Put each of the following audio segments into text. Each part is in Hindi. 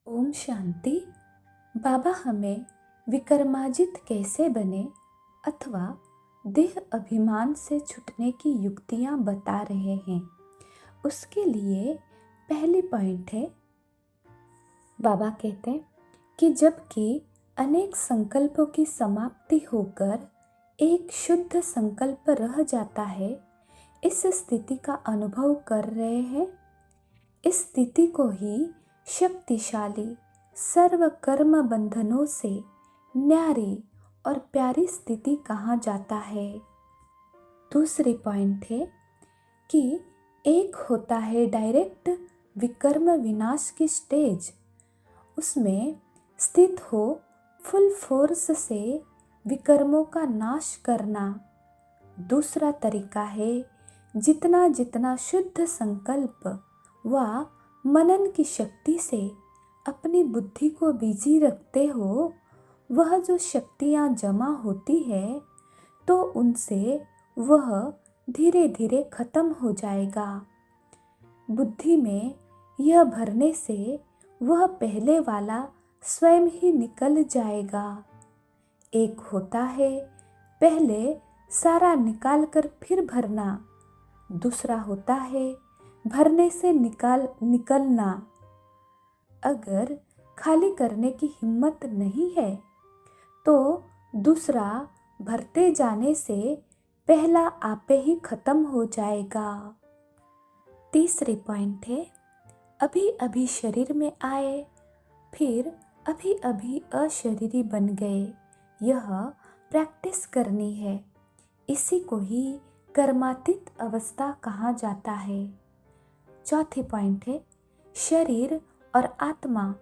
ओम शांति। बाबा हमें विक्रमाजित कैसे बने अथवा देह अभिमान से छूटने की युक्तियां बता रहे हैं। उसके लिए पहली पॉइंट है, बाबा कहते हैं कि जबकि अनेक संकल्पों की समाप्ति होकर एक शुद्ध संकल्प रह जाता है, इस स्थिति का अनुभव कर रहे हैं। इस स्थिति को ही शक्तिशाली सर्व कर्म बंधनों से न्यारी और प्यारी स्थिति कहा जाता है। दूसरी पॉइंट है कि एक होता है डायरेक्ट विकर्म विनाश की स्टेज, उसमें स्थित हो फुल फोर्स से विकर्मों का नाश करना। दूसरा तरीका है जितना जितना शुद्ध संकल्प व मनन की शक्ति से अपनी बुद्धि को बिजी रखते हो, वह जो शक्तियाँ जमा होती है तो उनसे वह धीरे धीरे खत्म हो जाएगा। बुद्धि में यह भरने से वह पहले वाला स्वयं ही निकल जाएगा। एक होता है पहले सारा निकाल कर फिर भरना, दूसरा होता है भरने से निकलना। अगर खाली करने की हिम्मत नहीं है तो दूसरा भरते जाने से पहला आपे ही खत्म हो जाएगा। तीसरी पॉइंट है, अभी अभी शरीर में आए फिर अभी अभी अशरीरी बन गए, यह प्रैक्टिस करनी है। इसी को ही कर्मातीत अवस्था कहा जाता है। चौथी पॉइंट है, शरीर और आत्मा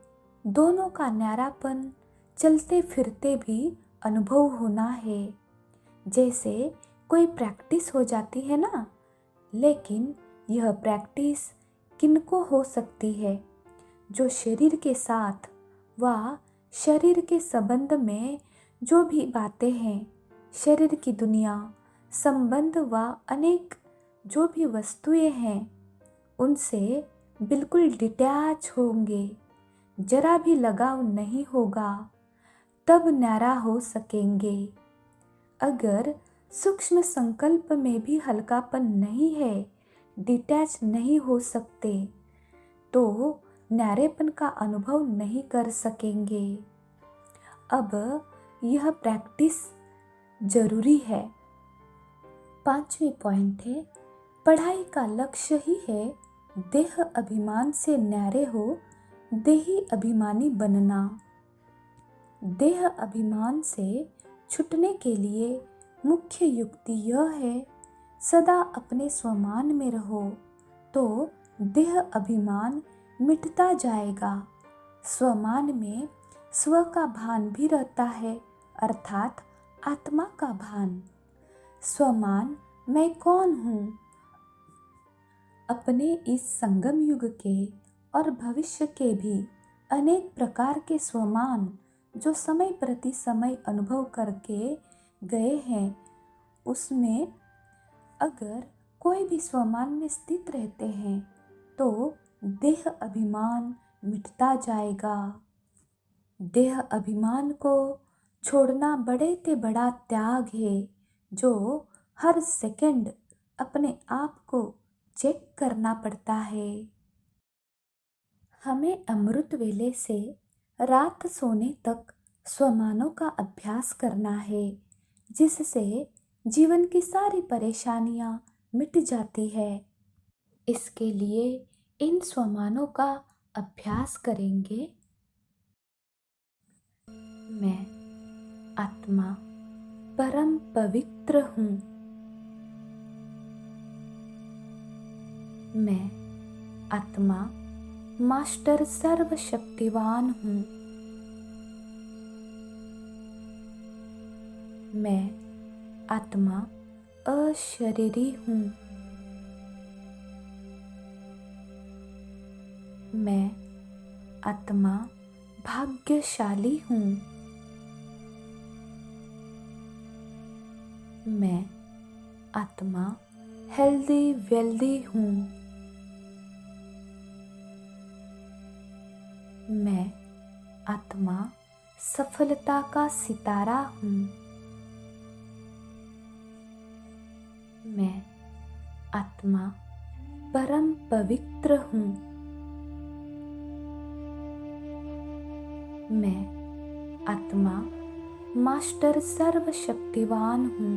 दोनों का न्यारापन चलते फिरते भी अनुभव होना है। जैसे कोई प्रैक्टिस हो जाती है ना, लेकिन यह प्रैक्टिस किनको हो सकती है? जो शरीर के साथ व शरीर के संबंध में जो भी बातें हैं, शरीर की दुनिया, संबंध व अनेक जो भी वस्तुएं हैं, उनसे बिल्कुल डिटैच होंगे, जरा भी लगाव नहीं होगा, तब न्यारा हो सकेंगे। अगर सूक्ष्म संकल्प में भी हल्कापन नहीं है, डिटैच नहीं हो सकते, तो न्यारेपन का अनुभव नहीं कर सकेंगे। अब यह प्रैक्टिस जरूरी है। पांचवी पॉइंट है, पढ़ाई का लक्ष्य ही है देह अभिमान से न्यारे हो देही अभिमानी बनना। देह अभिमान से छूटने के लिए मुख्य युक्ति यह है, सदा अपने स्वमान में रहो तो देह अभिमान मिटता जाएगा। स्वमान में स्व का भान भी रहता है, अर्थात आत्मा का भान। स्वमान मैं कौन हूँ? अपने इस संगम युग के और भविष्य के भी अनेक प्रकार के स्वमान जो समय प्रति समय अनुभव करके गए हैं, उसमें अगर कोई भी स्वमान में स्थित रहते हैं तो देह अभिमान मिटता जाएगा। देह अभिमान को छोड़ना बड़े ते बड़ा त्याग है, जो हर सेकंड अपने आप को चेक करना पड़ता है। हमें अमृत वेले से रात सोने तक स्वमानों का अभ्यास करना है, जिससे जीवन की सारी परेशानियां मिट जाती है। इसके लिए इन स्वमानों का अभ्यास करेंगे। मैं आत्मा परम पवित्र हूँ। मैं आत्मा मास्टर सर्वशक्तिवान हूँ। मैं आत्मा अशरीरी हूँ। मैं आत्मा भाग्यशाली हूँ। मैं आत्मा हेल्दी वेल्दी हूँ। मैं आत्मा सफलता का सितारा हूँ। मैं आत्मा परम पवित्र हूँ। मैं आत्मा मास्टर सर्वशक्तिवान हूँ।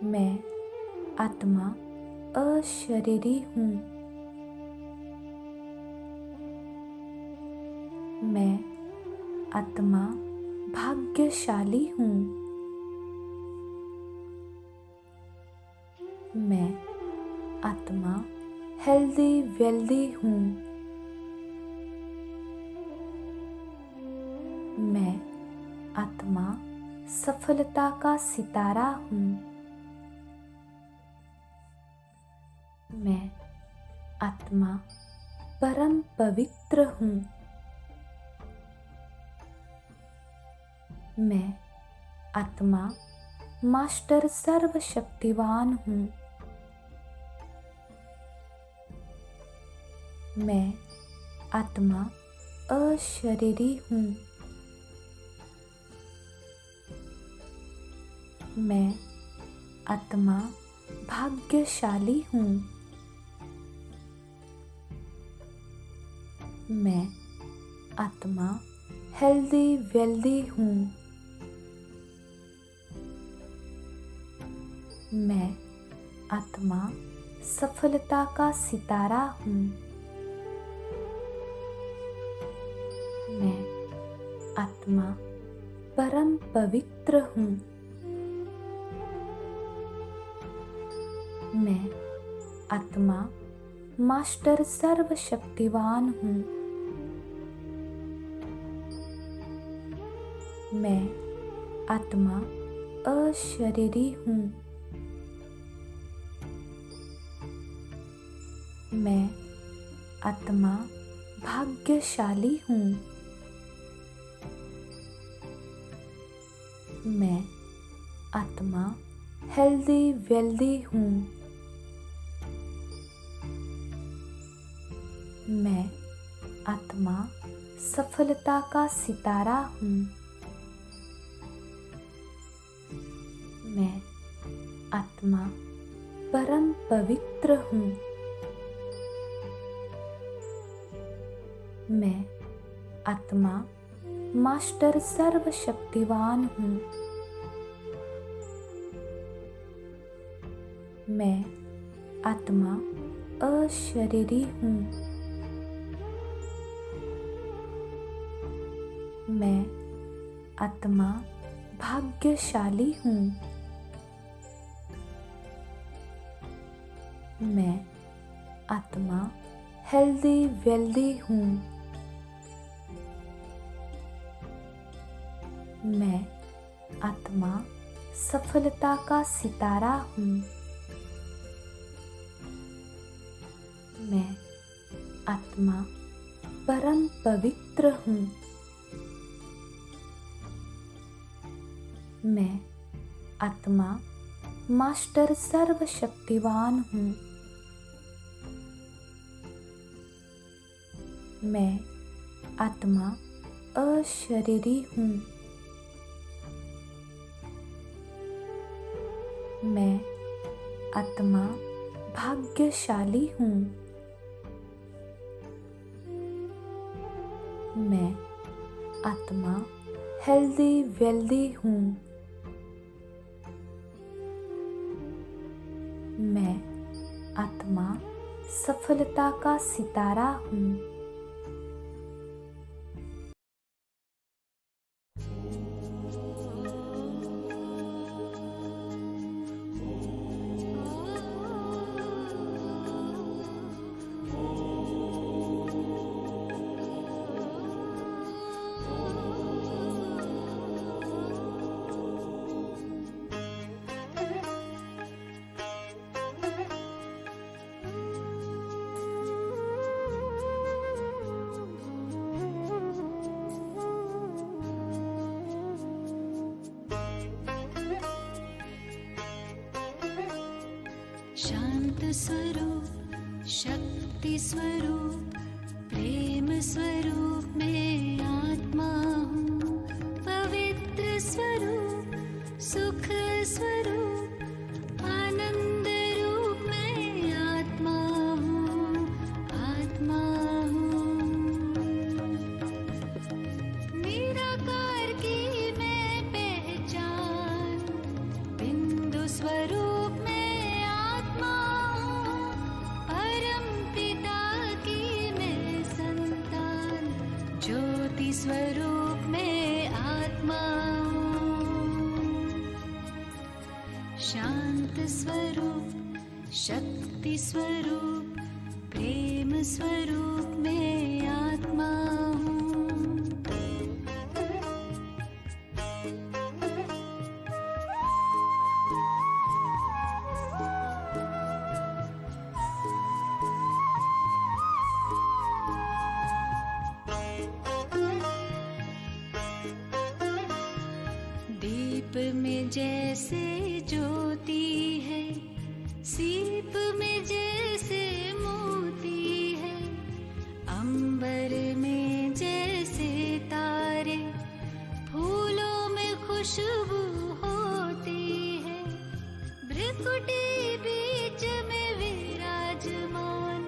मैं आत्मा अशरीरी हूँ। मैं आत्मा भाग्यशाली हूँ। मैं आत्मा हेल्दी वेल्दी हूँ। मैं आत्मा सफलता का सितारा हूँ। मैं आत्मा परम पवित्र हूँ। मैं आत्मा मास्टर सर्वशक्तिवान हूँ। मैं आत्मा अशरीरी हूँ। मैं आत्मा भाग्यशाली हूँ। मैं आत्मा हेल्दी वेल्दी हूँ। मैं आत्मा सफलता का सितारा हूँ। मैं आत्मा परम पवित्र हूँ। मैं आत्मा मास्टर सर्वशक्तिवान हूँ। मैं आत्मा अशरीरी हूँ। मैं आत्मा भाग्यशाली हूँ। मैं आत्मा हेल्दी वेल्दी हूँ। मैं आत्मा सफलता का सितारा हूँ। मैं आत्मा परम पवित्र हूँ। मैं आत्मा मास्टर सर्वशक्तिवान हूँ। मैं आत्मा अशरीरी हूँ। मैं आत्मा भाग्यशाली हूँ। मैं आत्मा हेल्दी वेल्दी हूँ। मैं आत्मा सफलता का सितारा हूँ। मैं आत्मा परम पवित्र हूँ। मैं आत्मा मास्टर सर्वशक्तिवान हूँ। मैं आत्मा अशरीरी हूँ। मैं आत्मा भाग्यशाली हूँ। मैं आत्मा हेल्दी वेल्दी हूँ। मैं आत्मा सफलता का सितारा हूँ। शांत स्वरूप शक्ति शक्ति स्वरूप प्रेम स्वरूप मैं आत्मा हूँ। पवित्र स्वरूप सुख स्वरूप आनंद रूप मैं आत्मा हूँ, आत्मा हूँ। निराकार की मैं पहचान बिंदु स्वरूप मैं आत्मा हूँ। परम पिता की मैं संतान ज्योति स्वरूप मैं आत्मा हूँ। शांत स्वरूप शक्ति स्वरूप प्रेम स्वरूप मैं आत्मा हूँ। दीप में जैसे ज्योति है, सीप में जैसे मोती है, अंबर में जैसे तारे, फूलों में खुशबू होती है। भ्रिकुटी बीच में विराजमान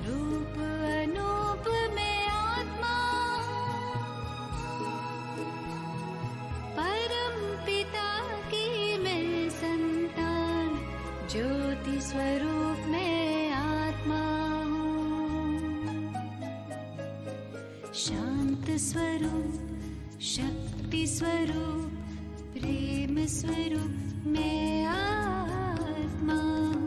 रूप अनूप में आत्मा हूँ। परम पिता की मैं संतान ज्योति स्वरूप मैं आत्मा हूँ। शांत स्वरूप शक्ति स्वरूप प्रेम स्वरूप मैं आत्मा हूँ।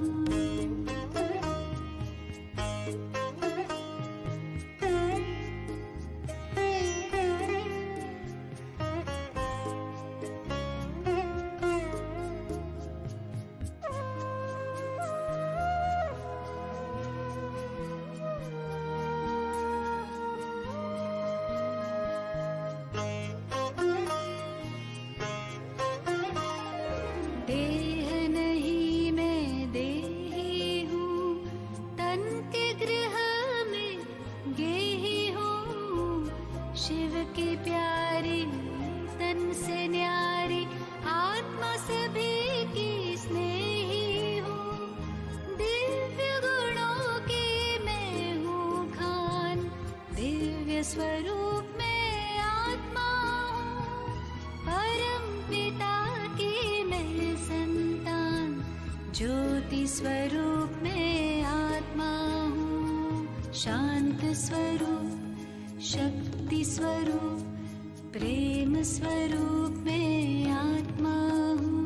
देह नहीं मैं देही हूँ, तन के गृह में गेही हूँ। शिव की प्यारी तन से न्यारी आत्मा सभी की स्नेही हूँ। दिव्य गुणों की मैं हूँ खान, दिव्य स्वरूप में आत्मा हूँ। परम पिता की मैं संतान ज्योति स्वरूप में आत्मा हूँ। शांत स्वरूप शक्ति स्वरूप प्रेम स्वरूप में आत्मा हूँ।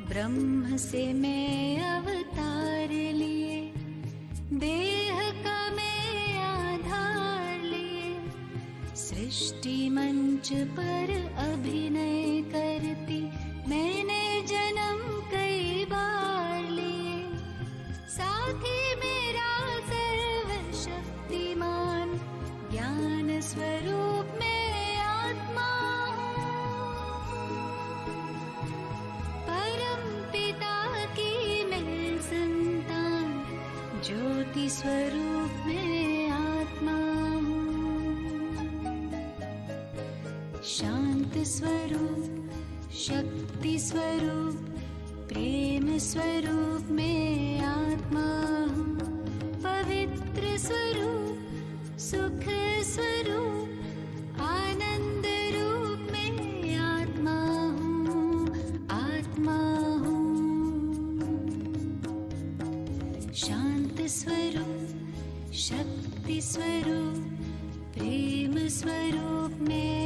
ब्रह्म से मैं अवतार लिए, देह का मैं आधार लिए। सृष्टि मंच पर अभिनय करती मैंने जन्म कई बार लिए। साथी मेरा सर्वशक्तिमान ज्ञान स्वरूप में आत्मा हूँ। परम पिता की मैं संतान ज्योति स्वरूप में आत्मा हूँ। शांत स्वरूप शक्ति स्वरूप प्रेम स्वरूप में आत्मा हूँ। पवित्र स्वरूप सुख स्वरूप आनंद रूप में आत्मा हूँ, आत्मा हूँ। शांत स्वरूप शक्ति स्वरूप प्रेम स्वरूप में